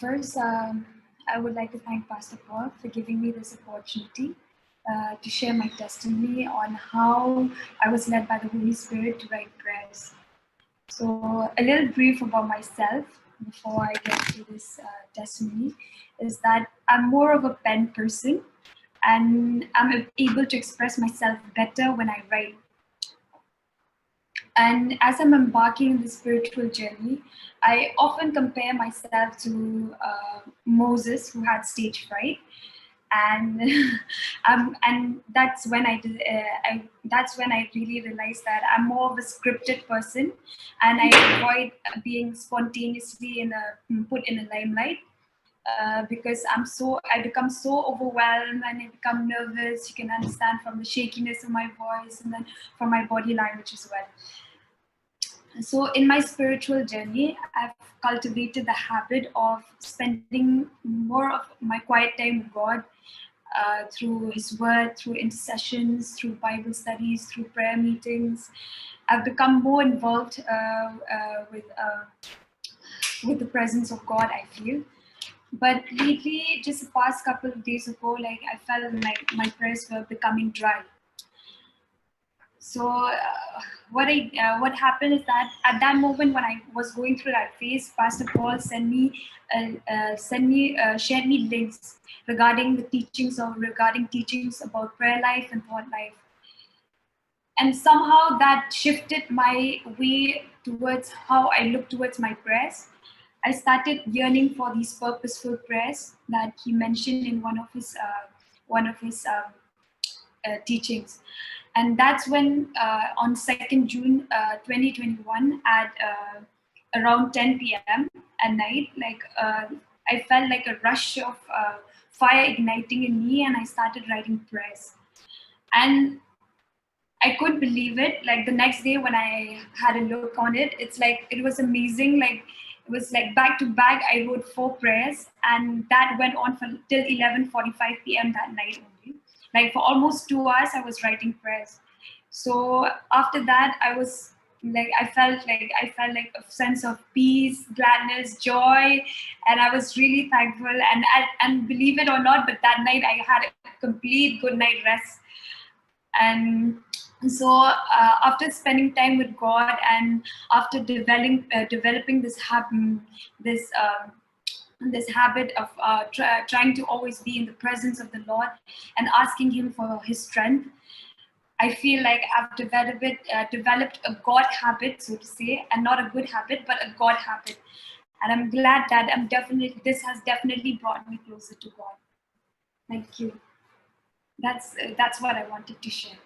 First, I would like to thank Pastor Paul for giving me this opportunity to share my testimony on how I was led by the Holy Spirit to write prayers. So, a little brief about myself before I get to this testimony is that I'm more of a pen person, and I'm able to express myself better when I write. And as I'm embarking in the spiritual journey, I often compare myself to Moses, who had stage fright, and and that's when that's when I really realized that I'm more of a scripted person, and I avoid being spontaneously put in a limelight. Because I become so overwhelmed and I become nervous. You can understand from the shakiness of my voice and then from my body language as well. So in my spiritual journey, I've cultivated the habit of spending more of my quiet time with God through His Word, through intercessions, through Bible studies, through prayer meetings. I've become more involved with the presence of God, I feel. But lately, just the past couple of days ago, like I felt like my prayers were becoming dry. So what happened is that at that moment when I was going through that phase, Pastor Paul shared me links regarding teachings about prayer life and thought life, and somehow that shifted my way towards how I look towards my prayers. I started yearning for these purposeful prayers that he mentioned in one of his teachings. And that's when on 2nd June 2021 at around 10 p.m. at night, I felt like a rush of fire igniting in me, and I started writing prayers. And I couldn't believe it. Like the next day when I had a look on it, it's like it was amazing. Like it was like back to back. I wrote 4 prayers, and that went on for till 11:45 p.m. that night only. Like for almost 2 hours, I was writing prayers. So after that, I felt like a sense of peace, gladness, joy, and I was really thankful. And believe it or not, but that night I had a complete good night rest. And so after spending time with God and after developing this habit of trying to always be in the presence of the Lord and asking Him for His strength, I feel like I've developed a God habit, so to say, and not a good habit, but a God habit. And I'm glad that this has definitely brought me closer to God. Thank you. That's what I wanted to share.